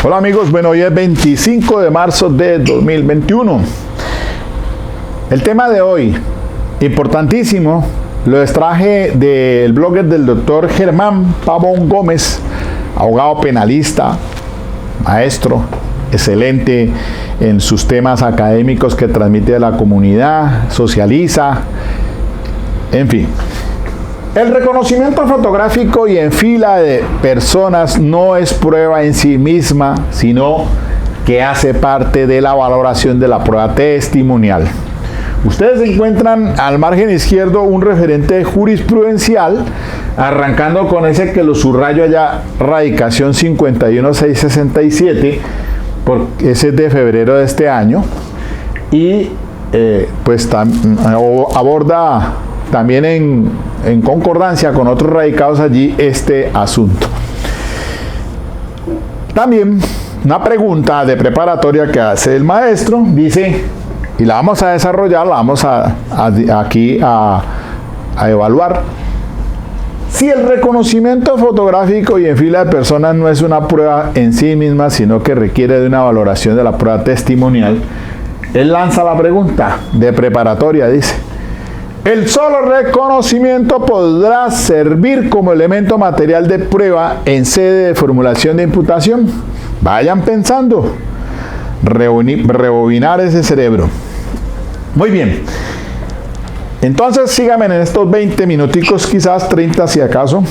Hola amigos, bueno, hoy es 25 de marzo de 2021. El tema de hoy, importantísimo, lo extraje del blogger del doctor Germán Pavón Gómez, abogado penalista, maestro, excelente en sus temas académicos que transmite a la comunidad, socializa, en fin. El reconocimiento fotográfico y en fila de personas no es prueba en sí misma, sino que hace parte de la valoración de la prueba testimonial. Ustedes encuentran al margen izquierdo un referente jurisprudencial, arrancando con ese que lo subrayo allá, radicación 51667, porque ese es de febrero de este año, y aborda también en concordancia con otros radicados allí este asunto. También una pregunta de preparatoria que hace el maestro, dice, y la vamos a desarrollar, la vamos aquí a evaluar. Si el reconocimiento fotográfico y en fila de personas no es una prueba en sí misma, sino que requiere de una valoración de la prueba testimonial, él lanza la pregunta de preparatoria, dice, ¿el solo reconocimiento podrá servir como elemento material de prueba en sede de formulación de imputación? Vayan pensando, rebobinar ese cerebro. Muy bien, entonces síganme en estos 20 minuticos, quizás 30 si acaso,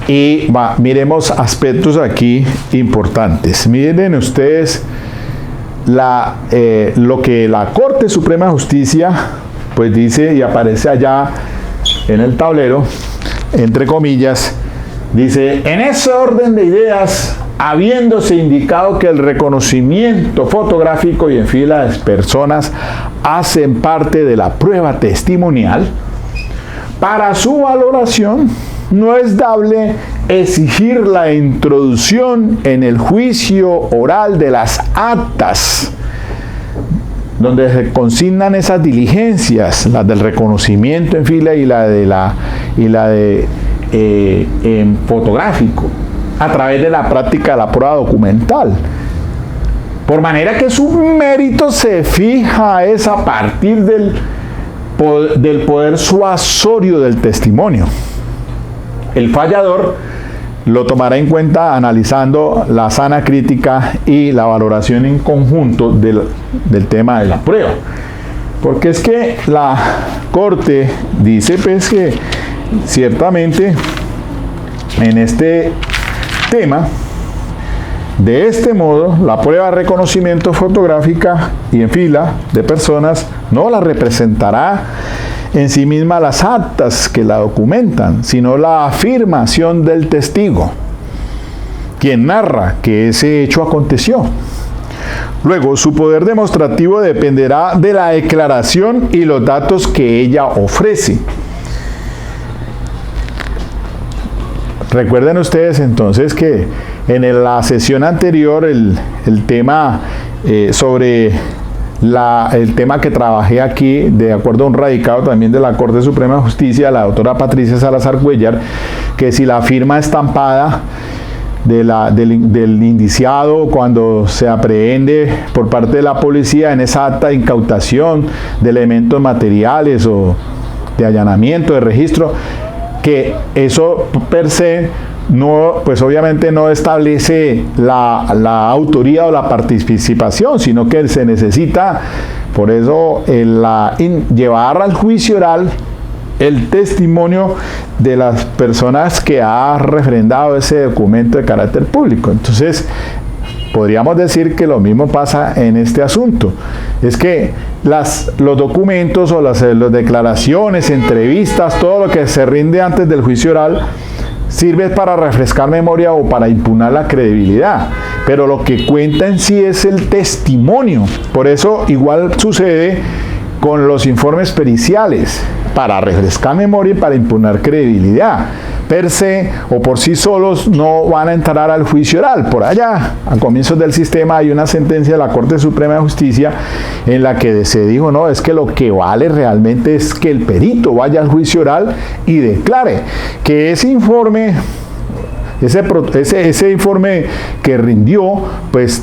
y miremos aspectos aquí importantes. Miren ustedes lo que la Corte Suprema de Justicia pues dice, y aparece allá en el tablero, entre comillas, dice, en ese orden de ideas, habiéndose indicado que el reconocimiento fotográfico y en fila de personas hacen parte de la prueba testimonial, para su valoración no es dable exigir la introducción en el juicio oral de las actas donde se consignan esas diligencias, las del reconocimiento en fila y la de fotográfico, a través de la práctica de la prueba documental. Por manera que su mérito se fija es a partir del poder suasorio del testimonio. El fallador lo tomará en cuenta analizando la sana crítica y la valoración en conjunto del tema de la prueba. Porque es que la Corte dice pues que ciertamente en este tema, de este modo, la prueba de reconocimiento fotográfica y en fila de personas no la representará en sí misma las actas que la documentan, sino la afirmación del testigo, quien narra que ese hecho aconteció. Luego, su poder demostrativo dependerá de la declaración y los datos que ella ofrece. Recuerden ustedes entonces que en la sesión anterior el tema sobre el tema que trabajé aquí, de acuerdo a un radicado también de la Corte Suprema de Justicia, la doctora Patricia Salazar Cuellar, que si la firma estampada del indiciado cuando se aprehende por parte de la policía en esa acta de incautación de elementos materiales o de allanamiento, de registro, que eso per se no, pues obviamente no establece la autoría o la participación, sino que se necesita, por eso, llevar al juicio oral el testimonio de las personas que ha refrendado ese documento de carácter público. Entonces, podríamos decir que lo mismo pasa en este asunto. Es que los documentos o las declaraciones, entrevistas, todo lo que se rinde antes del juicio oral, sirve para refrescar memoria o para impugnar la credibilidad, pero lo que cuenta en sí es el testimonio. Por eso igual sucede con los informes periciales, para refrescar memoria y para impugnar credibilidad. Per se o por sí solos no van a entrar al juicio oral. Por allá, a comienzos del sistema, hay una sentencia de la Corte Suprema de Justicia en la que se dijo, no, es que lo que vale realmente es que el perito vaya al juicio oral y declare que ese informe Ese informe que rindió, pues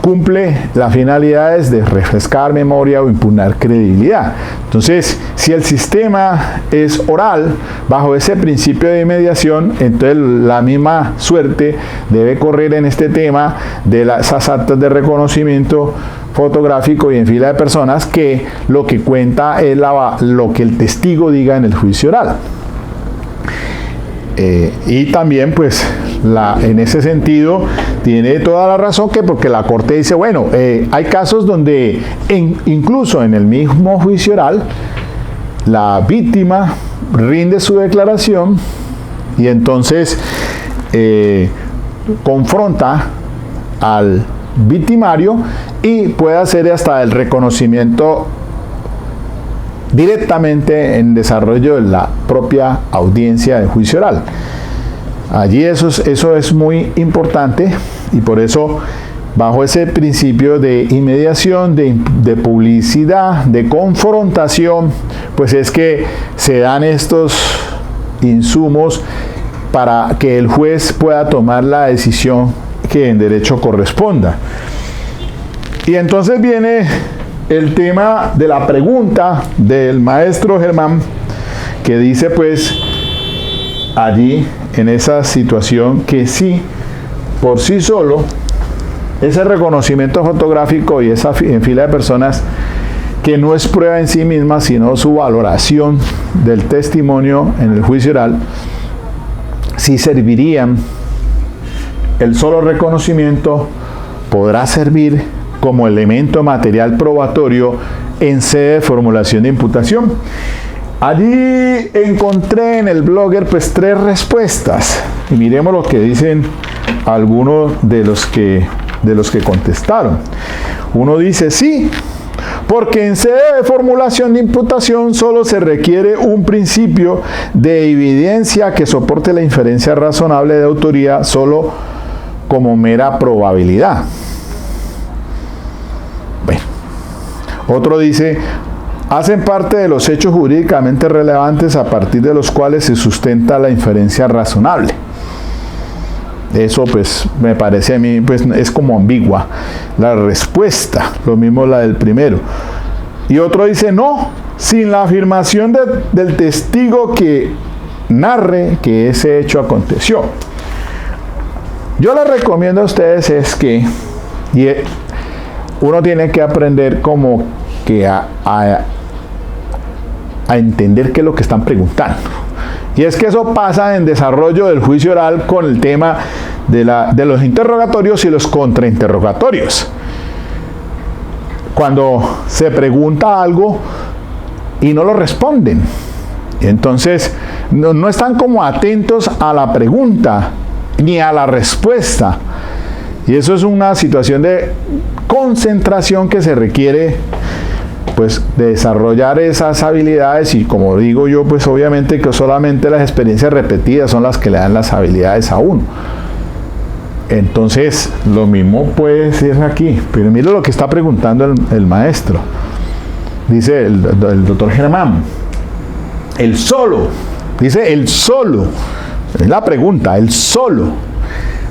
cumple las finalidades de refrescar memoria o impugnar credibilidad. Entonces, si el sistema es oral, bajo ese principio de mediación, entonces la misma suerte debe correr en este tema de esas actas de reconocimiento fotográfico y en fila de personas, que lo que cuenta es lo que el testigo diga en el juicio oral. Y también, pues, en ese sentido tiene toda la razón, porque la Corte dice, bueno, hay casos donde incluso en el mismo juicio oral la víctima rinde su declaración y entonces confronta al victimario y puede hacer hasta el reconocimiento directamente en desarrollo de la propia audiencia de juicio oral. Allí eso es muy importante, y por eso, bajo ese principio de inmediación, de publicidad, de confrontación, pues es que se dan estos insumos para que el juez pueda tomar la decisión que en derecho corresponda. Y entonces viene el tema de la pregunta del maestro Germán, que dice, pues, allí en esa situación, que sí, por sí solo, ese reconocimiento fotográfico y esa en fila de personas, que no es prueba en sí misma, sino su valoración del testimonio en el juicio oral, sí servirían. El solo reconocimiento podrá servir como elemento material probatorio en sede de formulación de imputación. Allí encontré en el blogger, pues, 3 respuestas, y miremos lo que dicen algunos de los que contestaron. Uno dice, sí, porque en sede de formulación de imputación solo se requiere un principio de evidencia que soporte la inferencia razonable de autoría solo como mera probabilidad. Bueno, otro dice, hacen parte de los hechos jurídicamente relevantes a partir de los cuales se sustenta la inferencia razonable. Eso, pues, me parece a mí, pues, es como ambigua la respuesta, lo mismo la del primero. Y otro dice, no, sin la afirmación del testigo que narre que ese hecho aconteció. Yo les recomiendo a ustedes es que uno tiene que aprender como que a entender qué es lo que están preguntando. Y es que eso pasa en desarrollo del juicio oral con el tema de los interrogatorios y los contrainterrogatorios. Cuando se pregunta algo y no lo responden, entonces no están como atentos a la pregunta ni a la respuesta. Y eso es una situación de concentración que se requiere, pues, de desarrollar esas habilidades, y como digo yo, pues obviamente que solamente las experiencias repetidas son las que le dan las habilidades a uno. Entonces, lo mismo puede ser aquí. Pero mire lo que está preguntando el maestro. Dice el doctor Germán, el solo, dice el solo, es la pregunta, el solo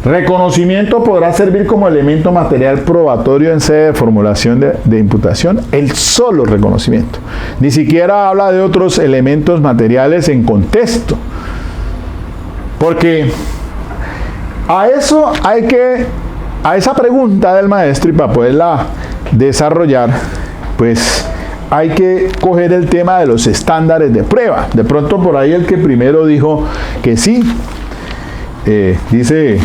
reconocimiento podrá servir como elemento material probatorio en sede de formulación de imputación. El solo reconocimiento. Ni siquiera habla de otros elementos materiales en contexto. Porque a esa pregunta del maestro, y para poderla desarrollar, pues hay que coger el tema de los estándares de prueba. De pronto por ahí el que primero dijo que sí, dice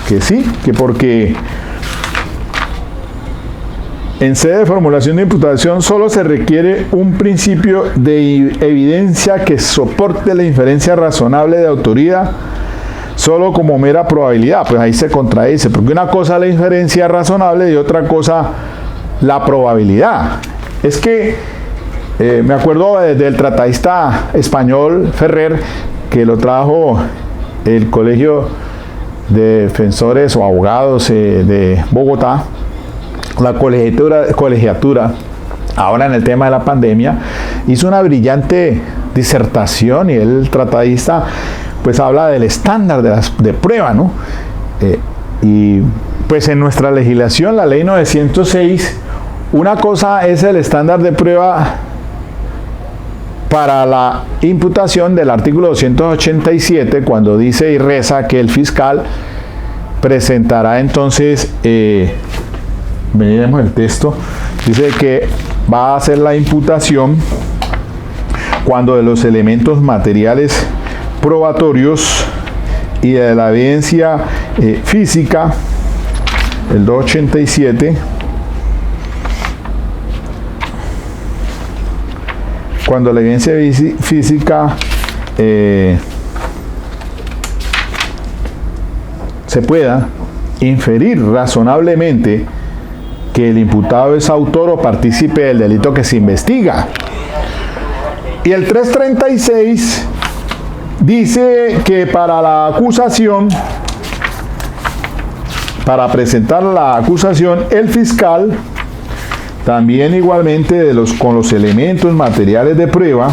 que sí, que porque en sede de formulación de imputación solo se requiere un principio de evidencia que soporte la inferencia razonable de autoría solo como mera probabilidad. Pues ahí se contradice, porque una cosa es la inferencia razonable y otra cosa la probabilidad. Es que me acuerdo del tratadista español Ferrer, que lo trajo el Colegio de Defensores o Abogados de Bogotá, la colegiatura, ahora en el tema de la pandemia, hizo una brillante disertación, y el tratadista pues habla del estándar de prueba, ¿no? Y pues en nuestra legislación, la ley 906, una cosa es el estándar de prueba para la imputación del artículo 287, cuando dice y reza que el fiscal presentará entonces, miremos el texto, dice que va a hacer la imputación cuando de los elementos materiales probatorios y de la evidencia física, el 287, cuando la evidencia física se pueda inferir razonablemente que el imputado es autor o partícipe del delito que se investiga. Y el 336 dice que para la acusación, para presentar la acusación, el fiscal también igualmente con los elementos materiales de prueba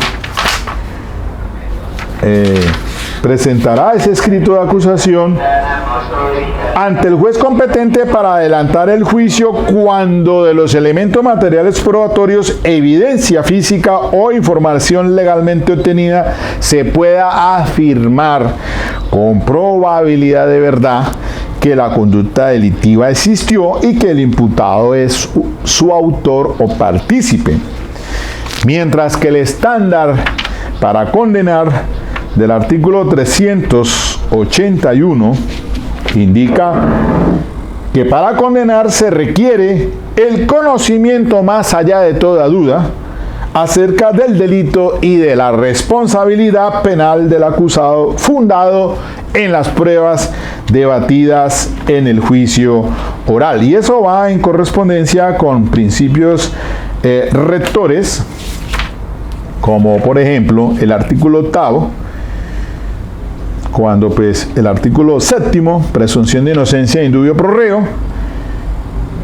presentará ese escrito de acusación ante el juez competente para adelantar el juicio cuando de los elementos materiales probatorios, evidencia física o información legalmente obtenida se pueda afirmar con probabilidad de verdad que la conducta delictiva existió y que el imputado es su autor o partícipe. Mientras que el estándar para condenar del artículo 381 indica que para condenar se requiere el conocimiento más allá de toda duda acerca del delito y de la responsabilidad penal del acusado, fundado en las pruebas debatidas en el juicio oral. Y eso va en correspondencia con principios rectores, como por ejemplo el artículo 8, cuando pues el artículo 7, presunción de inocencia e indubio pro reo,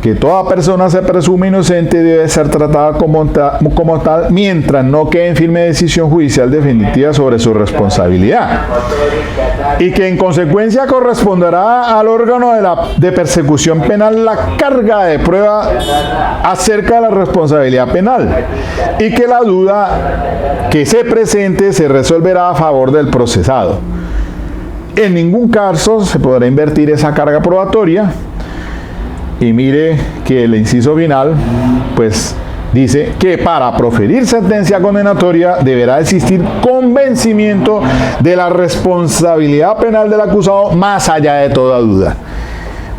que toda persona se presume inocente y debe ser tratada como tal mientras no quede en firme decisión judicial definitiva sobre su responsabilidad, y que en consecuencia corresponderá al órgano de persecución penal la carga de prueba acerca de la responsabilidad penal, y que la duda que se presente se resolverá a favor del procesado. En ningún caso se podrá invertir esa carga probatoria. Y mire que el inciso final, pues dice que para proferir sentencia condenatoria deberá existir convencimiento de la responsabilidad penal del acusado más allá de toda duda.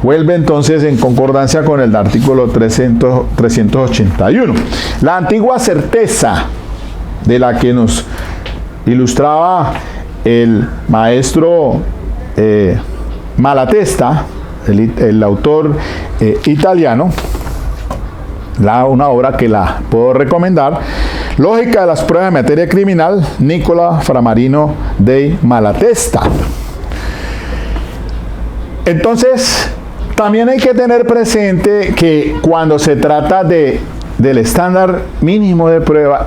Vuelve entonces en concordancia con el artículo 381. La antigua certeza de la que nos ilustraba el maestro Malatesta, el autor italiano, una obra que la puedo recomendar, Lógica de las pruebas en materia criminal, Nicola Framarino dei Malatesta. Entonces, también hay que tener presente que cuando se trata del estándar mínimo de prueba,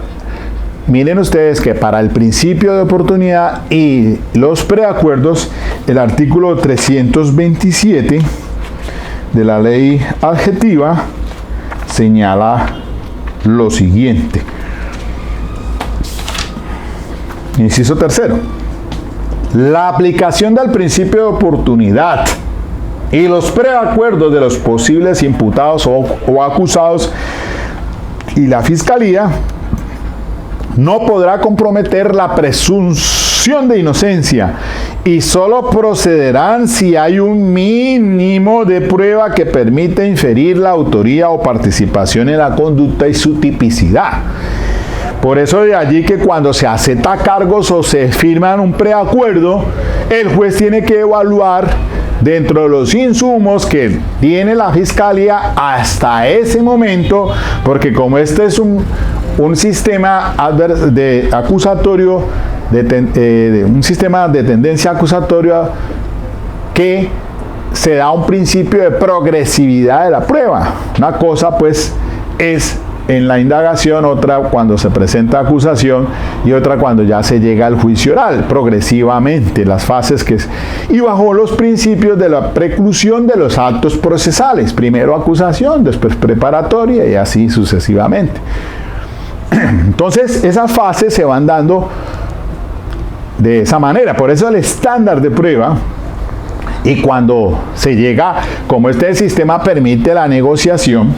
miren ustedes que para el principio de oportunidad y los preacuerdos, el artículo 327 de la ley adjetiva señala lo siguiente. Inciso tercero. La aplicación del principio de oportunidad y los preacuerdos de los posibles imputados o acusados y la fiscalía no podrá comprometer la presunción de inocencia y solo procederán si hay un mínimo de prueba que permite inferir la autoría o participación en la conducta y su tipicidad. Por eso de allí que cuando se acepta cargos o se firman un preacuerdo, el juez tiene que evaluar dentro de los insumos que tiene la fiscalía hasta ese momento, porque como este es un sistema acusatorio, un sistema de tendencia acusatoria que se da un principio de progresividad de la prueba. Una cosa pues es en la indagación, otra cuando se presenta acusación y otra cuando ya se llega al juicio oral, progresivamente, las fases y bajo los principios de la preclusión de los actos procesales, primero acusación, después preparatoria y así sucesivamente. Entonces, esas fases se van dando de esa manera, por eso el estándar de prueba. Y cuando se llega, como este sistema permite la negociación,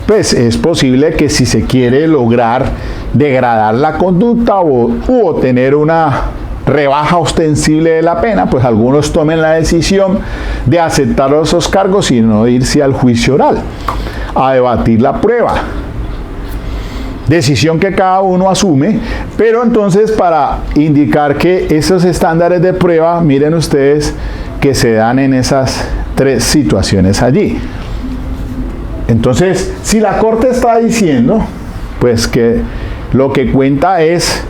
pues es posible que si se quiere lograr degradar la conducta u obtener una rebaja ostensible de la pena, pues algunos tomen la decisión de aceptar esos cargos y no irse al juicio oral, a debatir la prueba. Decisión que cada uno asume, pero entonces para indicar que esos estándares de prueba, miren ustedes que se dan en esas tres situaciones allí. Entonces, si la Corte está diciendo, pues que lo que cuenta es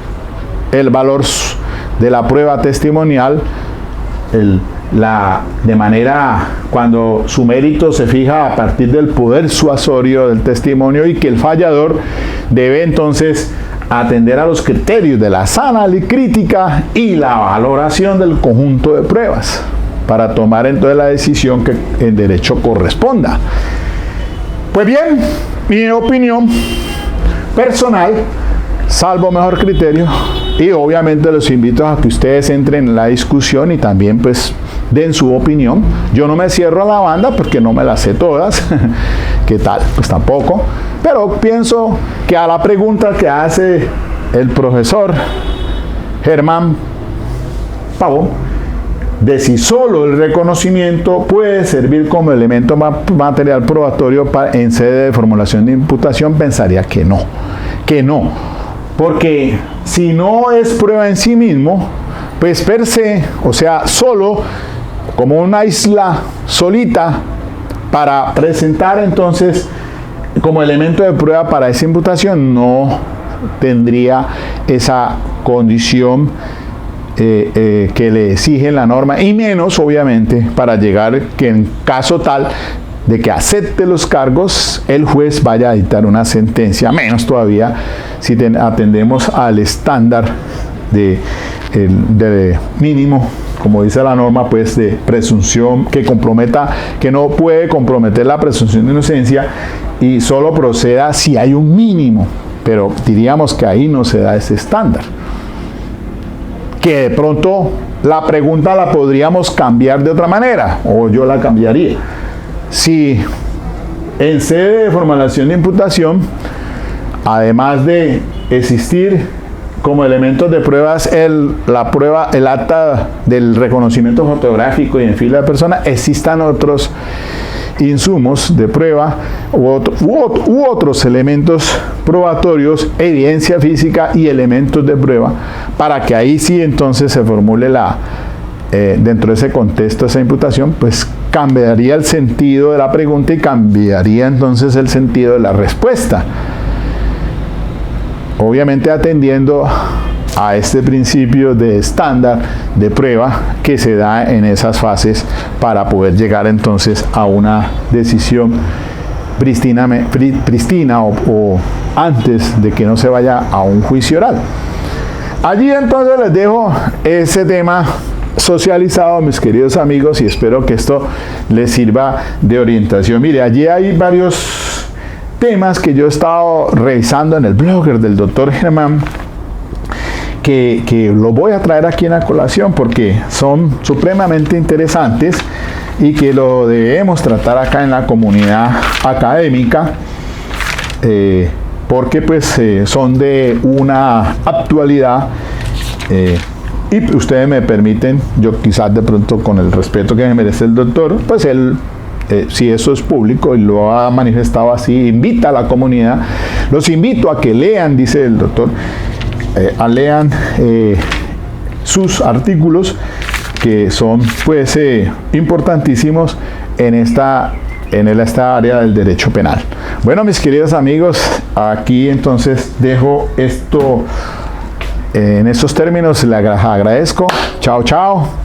el valor de la prueba testimonial, de manera cuando su mérito se fija a partir del poder suasorio del testimonio y que el fallador debe entonces atender a los criterios de la sana crítica y la valoración del conjunto de pruebas para tomar entonces la decisión que en derecho corresponda. Pues bien, mi opinión personal, salvo mejor criterio, y obviamente los invito a que ustedes entren en la discusión y también pues den su opinión. Yo no me cierro a la banda porque no me las sé todas. ¿Qué tal? Pues tampoco. Pero pienso que a la pregunta que hace el profesor Germán Pavón, de si solo el reconocimiento puede servir como elemento material probatorio en sede de formulación de imputación, pensaría que no. Porque si no es prueba en sí mismo, pues per se, o sea, solo como una isla solita para presentar entonces como elemento de prueba para esa imputación, no tendría esa condición que le exige la norma, y menos obviamente para llegar que en caso tal de que acepte los cargos el juez vaya a dictar una sentencia, menos todavía si atendemos al estándar de mínimo, como dice la norma, pues de presunción que no puede comprometer la presunción de inocencia y solo proceda si hay un mínimo, pero diríamos que ahí no se da ese estándar. Que de pronto la pregunta la podríamos cambiar de otra manera, o yo la cambiaría. Si en sede de formulación de imputación, además de existir como elementos de pruebas el acta del reconocimiento fotográfico y en fila de persona, existan otros insumos de prueba u otros elementos probatorios, evidencia física y elementos de prueba, para que ahí sí entonces se formule dentro de ese contexto, esa imputación, pues cambiaría el sentido de la pregunta y cambiaría entonces el sentido de la respuesta. Obviamente atendiendo a este principio de estándar de prueba que se da en esas fases para poder llegar entonces a una decisión prístina o antes de que no se vaya a un juicio oral. Allí entonces les dejo ese tema socializado, mis queridos amigos, y espero que esto les sirva de orientación. Mire, allí hay varios temas que yo he estado revisando en el blogger del doctor Germán, que lo voy a traer aquí en la colación porque son supremamente interesantes y que lo debemos tratar acá en la comunidad académica, porque pues son de una actualidad, y ustedes me permiten, yo quizás de pronto con el respeto que me merece el doctor, pues él, si eso es público y lo ha manifestado así, invita a la comunidad, los invito a que lean, dice el doctor, lean sus artículos que son pues importantísimos en esta área del derecho penal. Bueno, mis queridos amigos, aquí entonces dejo esto en estos términos. Les agradezco. Chao, chao.